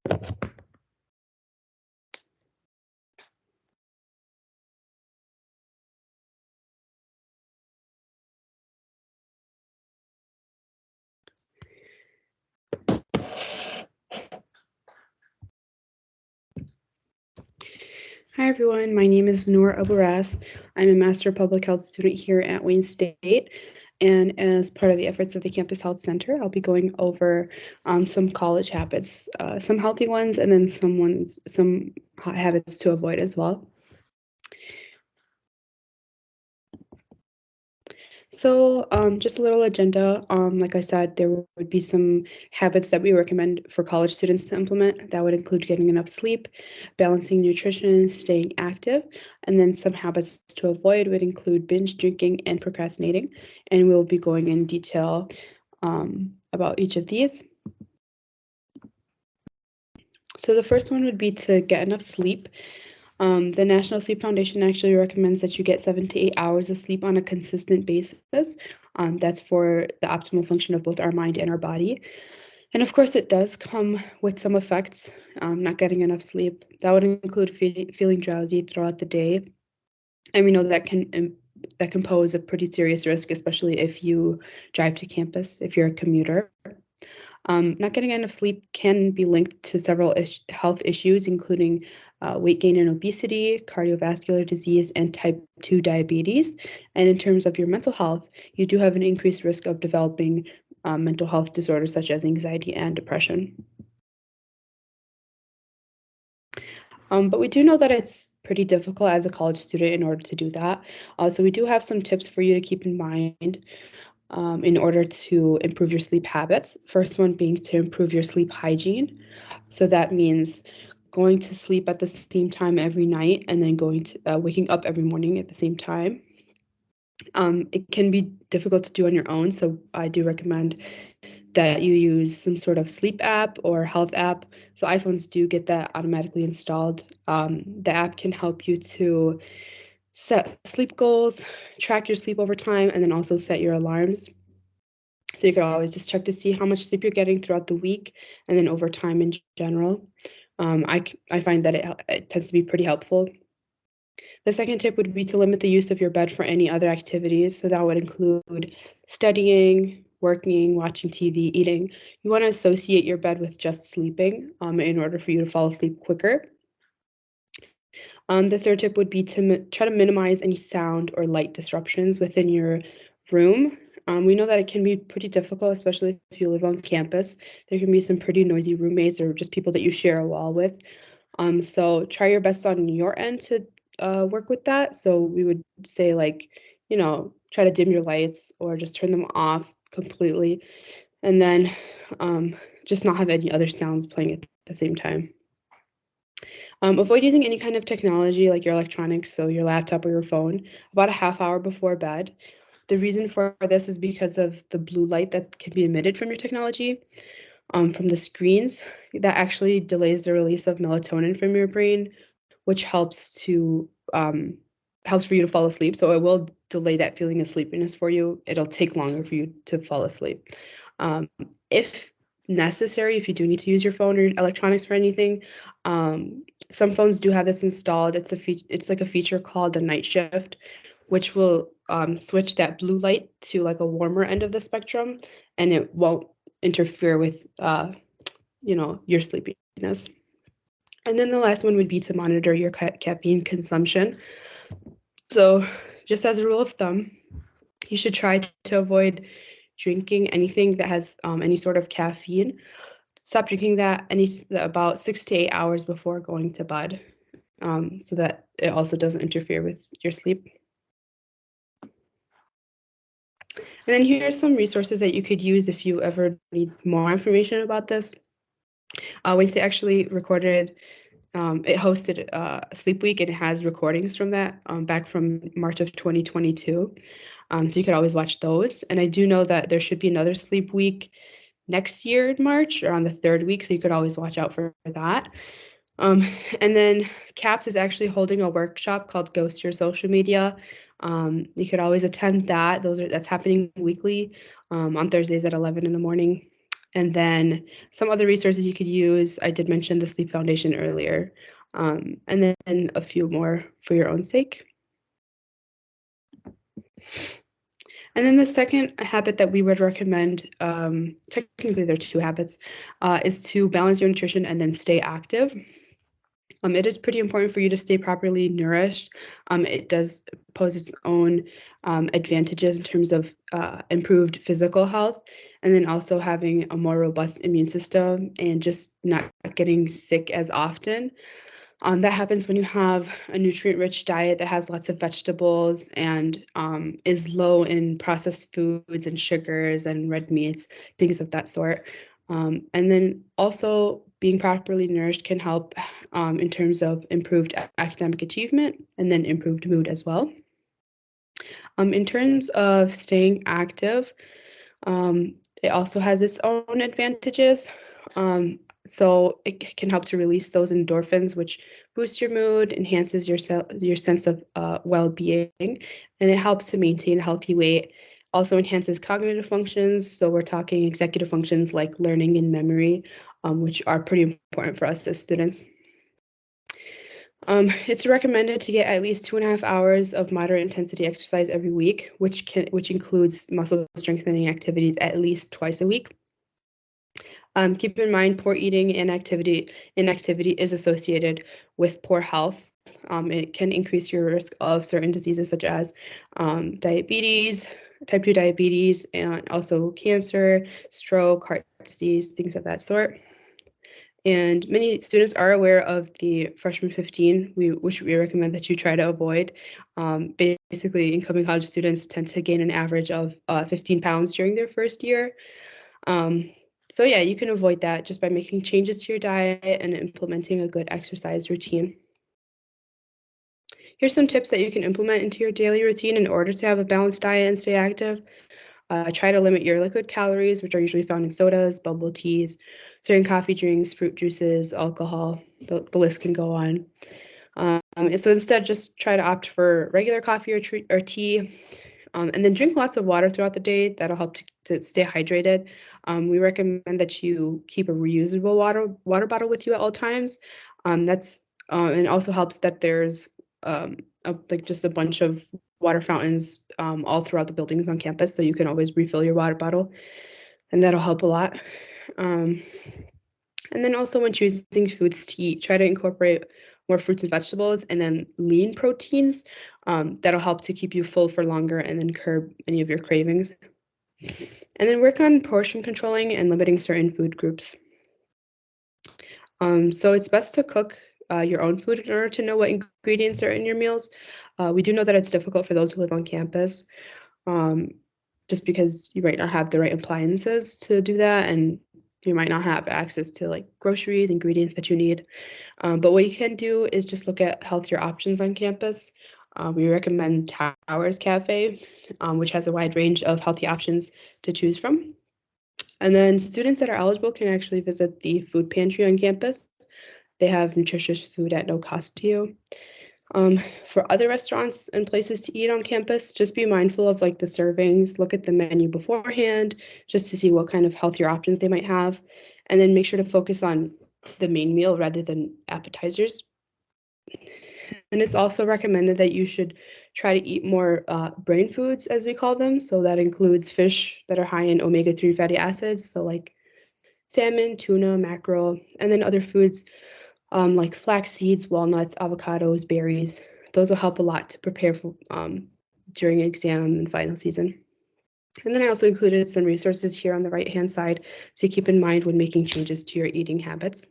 Hi everyone, my name is Noor Aburas. I'm a Master Public Health student here at Wayne State, and as part of the efforts of the Campus Health Center, I'll be going over some college habits, some healthy ones, and then some habits to avoid as well. So just a little agenda. Like I said, there would be some habits that we recommend for college students to implement. That would include getting enough sleep, balancing nutrition, staying active, and then some habits to avoid would include binge drinking and procrastinating. And we'll be going in detail about each of these. So the first one would be to get enough sleep. The National Sleep Foundation actually recommends that you get 7 to 8 hours of sleep on a consistent basis. That's for the optimal function of both our mind and our body. And of course, it does come with some effects, not getting enough sleep. That would include feeling drowsy throughout the day. And we know that can pose a pretty serious risk, especially if you drive to campus, if you're a commuter. Not getting enough sleep can be linked to several health issues, including weight gain and obesity, cardiovascular disease, and type 2 diabetes. And in terms of your mental health, you do have an increased risk of developing mental health disorders such as anxiety and depression. But we do know that it's pretty difficult as a college student in order to do that. So we do have some tips for you to keep in mind in order to improve your sleep habits. First one being to improve your sleep hygiene. So that means going to sleep at the same time every night and then waking up every morning at the same time. It can be difficult to do on your own, so I do recommend that you use some sort of sleep app or health app. So iPhones do get that automatically installed. The app can help you to set sleep goals, track your sleep over time, and then also set your alarms. So you could always just check to see how much sleep you're getting throughout the week and then over time in general. I find that it tends to be pretty helpful. The second tip would be to limit the use of your bed for any other activities. So that would include studying, working, watching TV, eating. You want to associate your bed with just sleeping in order for you to fall asleep quicker. The third tip would be to try to minimize any sound or light disruptions within your room. We know that it can be pretty difficult, especially if you live on campus. There can be some pretty noisy roommates or just people that you share a wall with. So try your best on your end to work with that. So we would say try to dim your lights or just turn them off completely. And then just not have any other sounds playing at the same time. Avoid using any kind of technology like your electronics, so your laptop or your phone, about a half hour before bed. The reason for this is because of the blue light that can be emitted from your technology, from the screens. That actually delays the release of melatonin from your brain, which helps for you to fall asleep. So it will delay that feeling of sleepiness for you. It'll take longer for you to fall asleep. If necessary, if you do need to use your phone or electronics for anything, some phones do have this installed. It's like a feature called the night shift, which will switch that blue light to like a warmer end of the spectrum, and it won't interfere with your sleepiness. And then the last one would be to monitor your caffeine consumption. So just as a rule of thumb, you should try to avoid drinking anything that has any sort of caffeine. Stop drinking that about 6 to 8 hours before going to bed, so that it also doesn't interfere with your sleep. And then here's some resources that you could use if you ever need more information about this. Wayne State actually it hosted Sleep Week, and it has recordings from that back from March of 2022. So you could always watch those. And I do know that there should be another Sleep Week next year in March, or on the third week, so you could always watch out for that. And then CAPS is actually holding a workshop called Ghost Your Social Media. You could always attend that. That's happening weekly on Thursdays at 11 in the morning. And then some other resources you could use, I did mention the Sleep Foundation earlier, and then a few more for your own sake. And then the second habit that we would recommend, technically there are two habits, is to balance your nutrition and then stay active. It is pretty important for you to stay properly nourished. It does pose its own advantages in terms of improved physical health, and then also having a more robust immune system and just not getting sick as often. That happens when you have a nutrient-rich diet that has lots of vegetables and is low in processed foods and sugars and red meats, things of that sort. And then also being properly nourished can help in terms of improved academic achievement and then improved mood as well. In terms of staying active, it also has its own advantages. So it can help to release those endorphins, which boost your mood, enhances your sense of well-being, and it helps to maintain a healthy weight. Also enhances cognitive functions. So we're talking executive functions like learning and memory, which are pretty important for us as students. It's recommended to get at least 2.5 hours of moderate intensity exercise every week, which includes muscle strengthening activities at least twice a week. Keep in mind, poor eating and inactivity is associated with poor health. It can increase your risk of certain diseases such as diabetes, type 2 diabetes, and also cancer, stroke, heart disease, things of that sort. And many students are aware of the freshman 15, which we recommend that you try to avoid. Basically, incoming college students tend to gain an average of 15 pounds during their first year. So yeah, you can avoid that just by making changes to your diet and implementing a good exercise routine. Here's some tips that you can implement into your daily routine in order to have a balanced diet and stay active. Try to limit your liquid calories, which are usually found in sodas, bubble teas, certain coffee drinks, fruit juices, alcohol. The list can go on. So instead, just try to opt for regular coffee or tea, and then drink lots of water throughout the day. That'll help to stay hydrated. We recommend that you keep a reusable water bottle with you at all times. That's and it also helps that there's like just a bunch of water fountains all throughout the buildings on campus, so you can always refill your water bottle, and that'll help a lot. And then also when choosing foods to eat, try to incorporate more fruits and vegetables and then lean proteins. That'll help to keep you full for longer and then curb any of your cravings. And then work on portion controlling and limiting certain food groups. So it's best to cook your own food in order to know what ingredients are in your meals. We do know that it's difficult for those who live on campus, just because you might not have the right appliances to do that, and you might not have access to like groceries, ingredients that you need. But what you can do is just look at healthier options on campus. We recommend Towers Cafe, which has a wide range of healthy options to choose from. And then students that are eligible can actually visit the food pantry on campus. They have nutritious food at no cost to you. For other restaurants and places to eat on campus, just be mindful of like the servings, look at the menu beforehand, just to see what kind of healthier options they might have. And then make sure to focus on the main meal rather than appetizers. And it's also recommended that you should try to eat more brain foods, as we call them. So that includes fish that are high in omega-3 fatty acids, so like salmon, tuna, mackerel, and then other foods like flax seeds, walnuts, avocados, berries. Those will help a lot to prepare for during exam and final season. And then I also included some resources here on the right-hand side to keep in mind when making changes to your eating habits.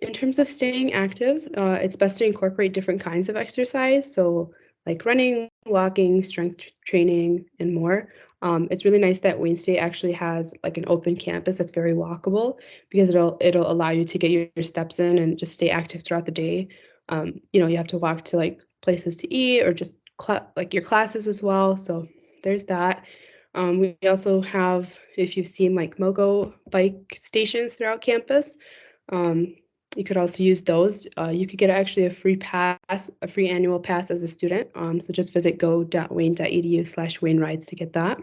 In terms of staying active, it's best to incorporate different kinds of exercise. So like running, walking, strength training, and more. It's really nice that Wayne State actually has like an open campus that's very walkable, because it'll allow you to get your steps in and just stay active throughout the day. You have to walk to like places to eat or just like your classes as well. So there's that. We also have, if you've seen like MOGO bike stations throughout campus, you could also use those. You could get actually a free annual pass as a student. So just visit go.wayne.edu/WayneRides to get that.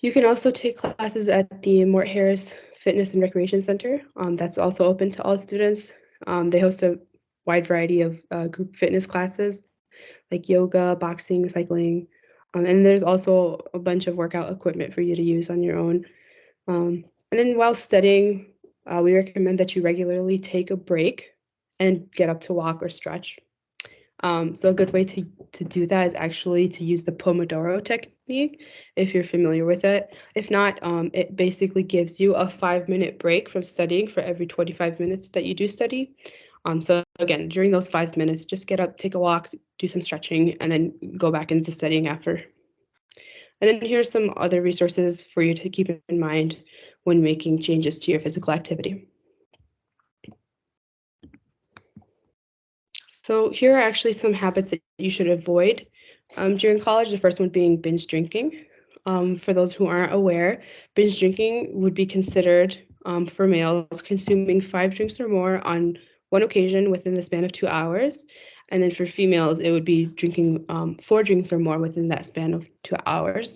You can also take classes at the Mort Harris Fitness and Recreation Center. That's also open to all students. They host a wide variety of group fitness classes like yoga, boxing, cycling. And there's also a bunch of workout equipment for you to use on your own. And then while studying, we recommend that you regularly take a break and get up to walk or stretch. So a good way to do that is actually to use the Pomodoro technique, if you're familiar with it. If not, it basically gives you a 5-minute break from studying for every 25 minutes that you do study. So again, during those 5 minutes, just get up, take a walk, do some stretching, and then go back into studying after. And then here's some other resources for you to keep in mind when making changes to your physical activity. So here are actually some habits that you should avoid during college. The first one being binge drinking. For those who aren't aware, binge drinking would be considered for males consuming 5 drinks or more on one occasion within the span of 2 hours. And then for females, it would be drinking 4 drinks or more within that span of 2 hours.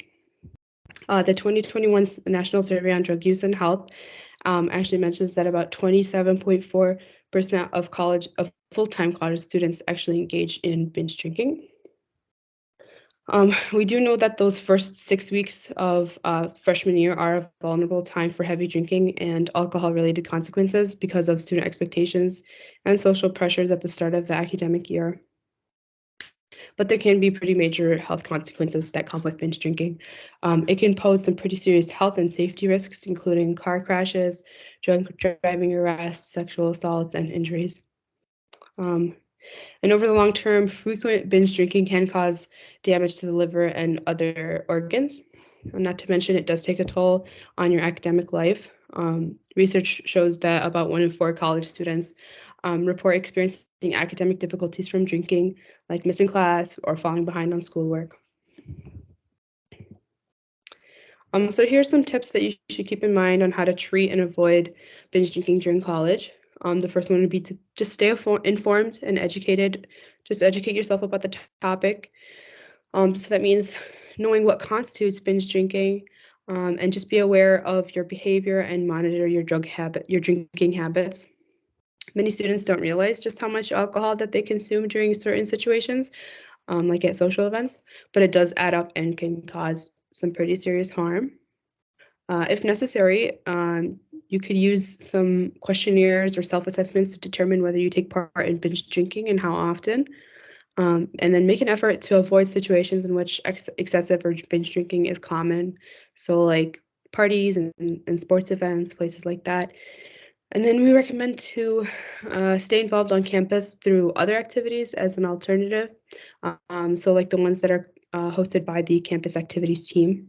The 2021 National Survey on Drug Use and Health actually mentions that about 27.4% of full-time college students actually engage in binge drinking. We do know that those first 6 weeks of freshman year are a vulnerable time for heavy drinking and alcohol-related consequences because of student expectations and social pressures at the start of the academic year. But there can be pretty major health consequences that come with binge drinking. It can pose some pretty serious health and safety risks, including car crashes, drunk driving arrests, sexual assaults, and injuries. And over the long term, frequent binge drinking can cause damage to the liver and other organs. Not to mention, it does take a toll on your academic life. Research shows that about 1 in 4 college students report experiencing academic difficulties from drinking, like missing class or falling behind on schoolwork. So here's some tips that you should keep in mind on how to treat and avoid binge drinking during college. The first one would be to just stay informed and educated. Just educate yourself about the topic. So that means knowing what constitutes binge drinking, and just be aware of your behavior and monitor your drinking habits. Many students don't realize just how much alcohol that they consume during certain situations, like at social events, but it does add up and can cause some pretty serious harm. If necessary, you could use some questionnaires or self-assessments to determine whether you take part in binge drinking and how often. And then make an effort to avoid situations in which excessive or binge drinking is common. So like parties and sports events, places like that. And then we recommend to stay involved on campus through other activities as an alternative. So like the ones that are hosted by the campus activities team.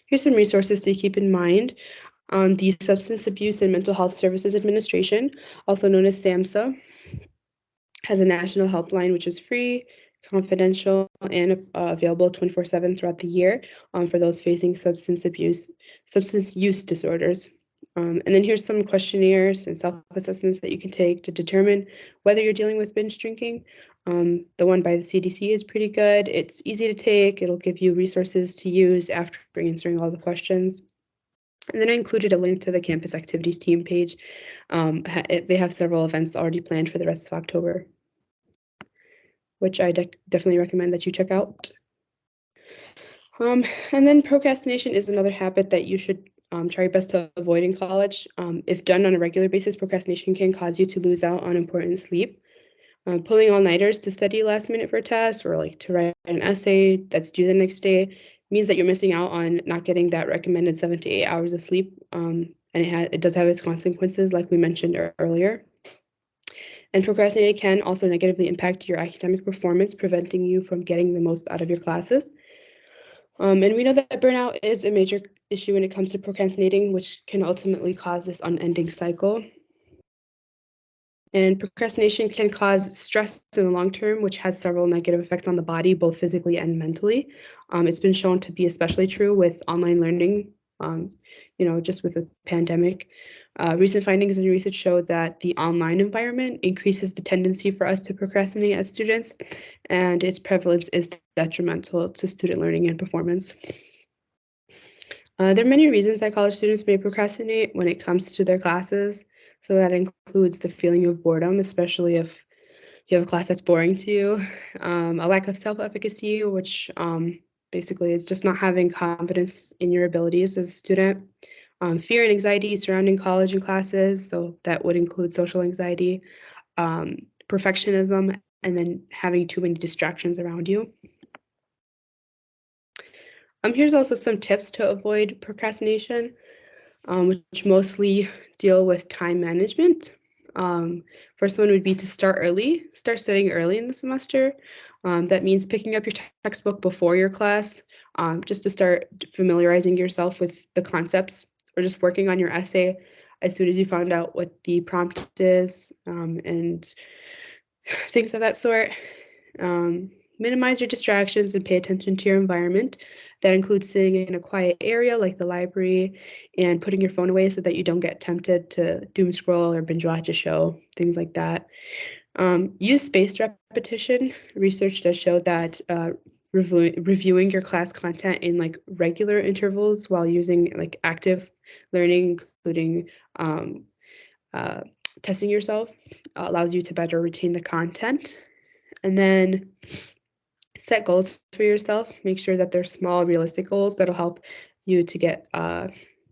Here's some resources to keep in mind. The Substance Abuse and Mental Health Services Administration, also known as SAMHSA, has a national helpline which is free, confidential, and available 24/7 throughout the year for those facing substance use disorders. And then here's some questionnaires and self-assessments that you can take to determine whether you're dealing with binge drinking. The one by the CDC is pretty good. It's easy to take. It'll give you resources to use after answering all the questions. And then I included a link to the campus activities team page. They have several events already planned for the rest of October, which I definitely recommend that you check out. And then procrastination is another habit that you should try your best to avoid in college. If done on a regular basis, procrastination can cause you to lose out on important sleep. Pulling all-nighters to study last minute for a test or like to write an essay that's due the next day means that you're missing out on not getting that recommended 7 to 8 hours of sleep. And it does have its consequences, like we mentioned earlier. And procrastinating can also negatively impact your academic performance, preventing you from getting the most out of your classes. And we know that burnout is a major issue when it comes to procrastinating, which can ultimately cause this unending cycle. And procrastination can cause stress in the long term, which has several negative effects on the body, both physically and mentally. It's been shown to be especially true with online learning, just with the pandemic. Recent findings in research show that the online environment increases the tendency for us to procrastinate as students, and its prevalence is detrimental to student learning and performance. There are many reasons that college students may procrastinate when it comes to their classes. So that includes the feeling of boredom, especially if you have a class that's boring to you, a lack of self-efficacy, which basically is just not having confidence in your abilities as a student, fear and anxiety surrounding college and classes, so that would include social anxiety, perfectionism, and then having too many distractions around you. Here's also some tips to avoid procrastination, which mostly deal with time management. First one would be to start studying early in the semester. That means picking up your textbook before your class, just to start familiarizing yourself with the concepts, or just working on your essay as soon as you found out what the prompt is, and things of that sort. Minimize your distractions and pay attention to your environment. That includes sitting in a quiet area like the library and putting your phone away so that you don't get tempted to doom scroll or binge watch a show, things like that. Use spaced repetition. Research does show that reviewing your class content in like regular intervals while using like active learning, including uh, testing yourself, allows you to better retain the content. And then set goals for yourself. Make sure that they're small, realistic goals that'll help you to get to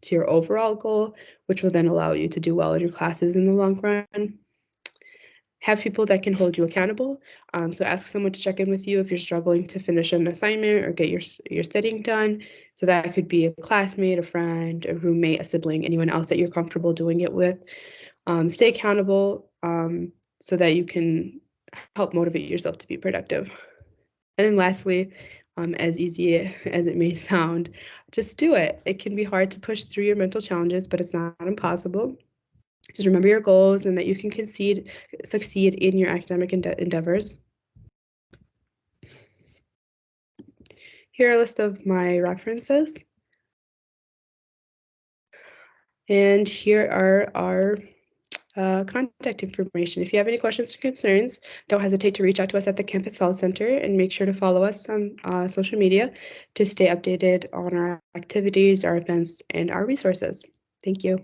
your overall goal, which will then allow you to do well in your classes in the long run. Have people that can hold you accountable. So ask someone to check in with you if you're struggling to finish an assignment or get your studying done. So that could be a classmate, a friend, a roommate, a sibling, anyone else that you're comfortable doing it with. Stay accountable so that you can help motivate yourself to be productive. And then lastly, as easy as it may sound, just do it. It can be hard to push through your mental challenges, but it's not impossible. Just remember your goals and that you can succeed in your academic endeavors. Here are a list of my references. And here are our contact information. If you have any questions or concerns, don't hesitate to reach out to us at the Campus Health Center, and make sure to follow us on social media to stay updated on our activities, our events, and our resources. Thank you.